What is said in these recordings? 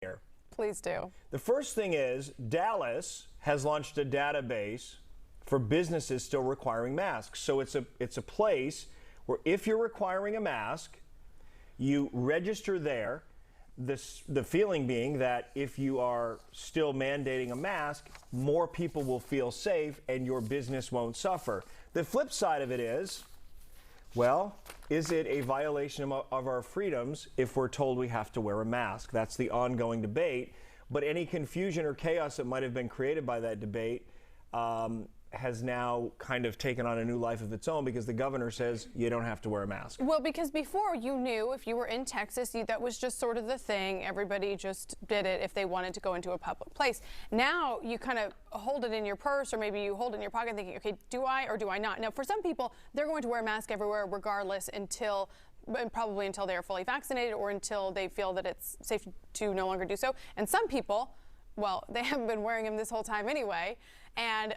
here. Please do. The first thing is Dallas has launched a database for businesses still requiring masks. So it's a place where if you're requiring a mask, you register there. The feeling being that if you are still mandating a mask, more people will feel safe and your business won't suffer. The flip side of it is, well, is it a violation of our freedoms if we're told we have to wear a mask? That's the ongoing debate. But any confusion or chaos that might have been created by that debate has now kind of taken on a new life of its own because the governor says you don't have to wear a mask. Well, because before you knew if you were in Texas, that was just sort of the thing. Everybody just did it if they wanted to go into a public place. Now you kind of hold it in your purse or maybe you hold it in your pocket thinking, okay, do I or do I not? Now, for some people, they're going to wear a mask everywhere regardless probably until they are fully vaccinated or until they feel that it's safe to no longer do so. And some people, well, they haven't been wearing them this whole time anyway, and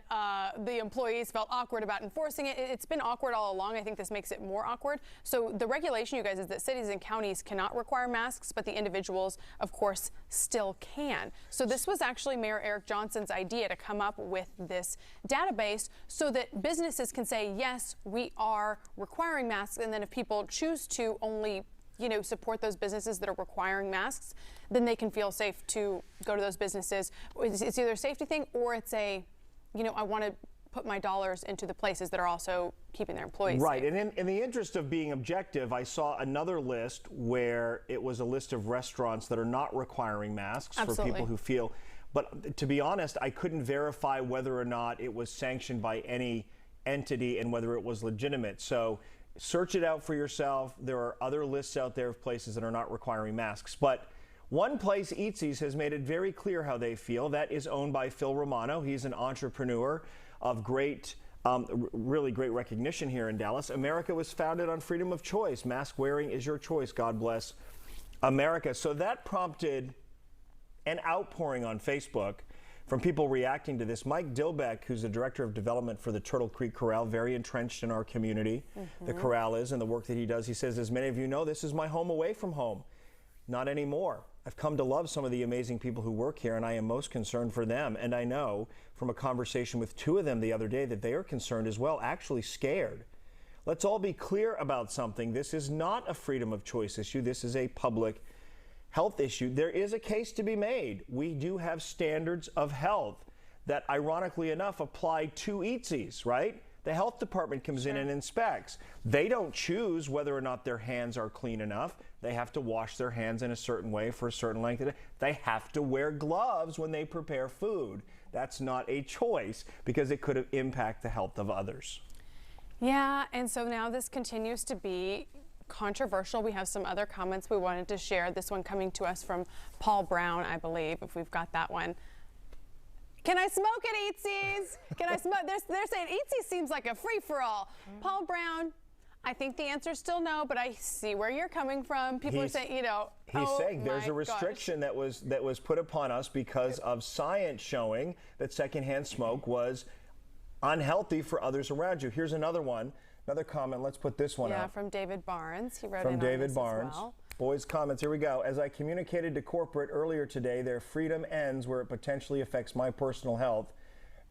the employees felt awkward about enforcing it. It's been awkward all along. I think this makes it more awkward. So the regulation, you guys, is that cities and counties cannot require masks, but the individuals, of course, still can. So this was actually Mayor Eric Johnson's idea to come up with this database so that businesses can say, yes, we are requiring masks, and then if people choose to only support those businesses that are requiring masks, then they can feel safe to go to those businesses. It's either a safety thing or it's I want to put my dollars into the places that are also keeping their employees right safe. And in the interest of being objective, I saw another list where it was a list of restaurants that are not requiring masks. Absolutely. For people who feel, but to be honest, I couldn't verify whether or not it was sanctioned by any entity and whether it was legitimate. So search it out for yourself. There are other lists out there of places that are not requiring masks. But one place, Eatzi's, has made it very clear how they feel. That is owned by Phil Romano. He's an entrepreneur of really great recognition here in Dallas. America was founded on freedom of choice. Mask wearing is your choice. God bless America. So that prompted an outpouring on Facebook from people reacting to this. Mike Dilbeck, who's the director of development for the Turtle Creek Corral, very entrenched in our community. The Corral is, and the work that he does. He says, as many of you know, this is my home away from home. Not anymore. I've come to love some of the amazing people who work here, and I am most concerned for them. And I know from a conversation with two of them the other day that they are concerned as well, actually scared. Let's all be clear about something. This is not a freedom of choice issue. This is a public health issue. There is a case to be made. We do have standards of health that, ironically enough, apply to Eatzi's, right? The health department comes in and inspects. They don't choose whether or not their hands are clean enough. They have to wash their hands in a certain way for a certain length of time. They have to wear gloves when they prepare food. That's not a choice because it could impact the health of others. Yeah, and so now this continues to be controversial. We have some other comments we wanted to share. This one coming to us from Paul Brown, I believe, if we've got that one. Can I smoke at Eatzi's? Can I smoke? They're saying Eatzi's seems like a free-for-all. Paul Brown, I think the answer is still no, but I see where you're coming from. People are saying, He's saying there's a restriction that was put upon us because of science showing that secondhand smoke was unhealthy for others around you. Here's another one, another comment. Let's put this one out. Yeah, from David Barnes. He wrote from in David on this Barnes. as well. Boys' comments, here we go. As I communicated to corporate earlier today, their freedom ends where it potentially affects my personal health.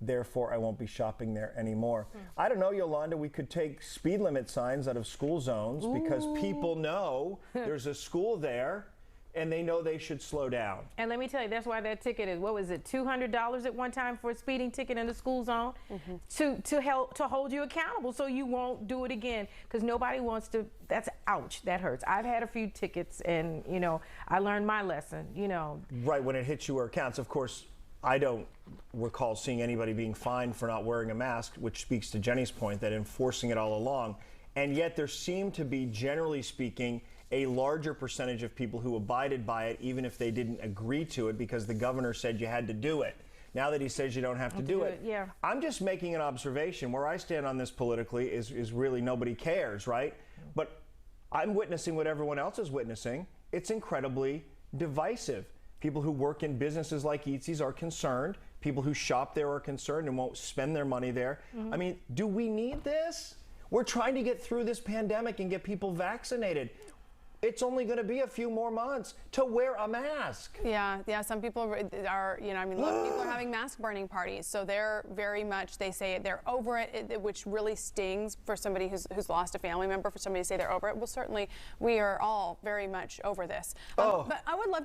Therefore, I won't be shopping there anymore. I don't know, Yolanda, we could take speed limit signs out of school zones because people know there's a school there and they know they should slow down. And let me tell you, that's why that ticket is, what was it, $200 at one time for a speeding ticket in the school zone to hold you accountable so you won't do it again, because nobody wants to. That's ouch, that hurts. I've had a few tickets and I learned my lesson. Right, when it hits you where it counts. Of course, I don't recall seeing anybody being fined for not wearing a mask, which speaks to Jenny's point that enforcing it all along. And yet there seemed to be, generally speaking, a larger percentage of people who abided by it, even if they didn't agree to it, because the governor said you had to do it. Now that he says you don't have to do it, yeah. I'm just making an observation. Where I stand on this politically is really nobody cares, right? But I'm witnessing what everyone else is witnessing. It's incredibly divisive. People who work in businesses like Eatzi's are concerned. People who shop there are concerned and won't spend their money there. I mean, do we need this? We're trying to get through this pandemic and get people vaccinated. it's only going to be a few more months to wear a mask. Yeah. Some people are, I mean, a lot of people are having mask burning parties, so they're very much. They say they're over it, which really stings for somebody who's lost a family member. For somebody to say they're over it, well, certainly we are all very much over this. But I would love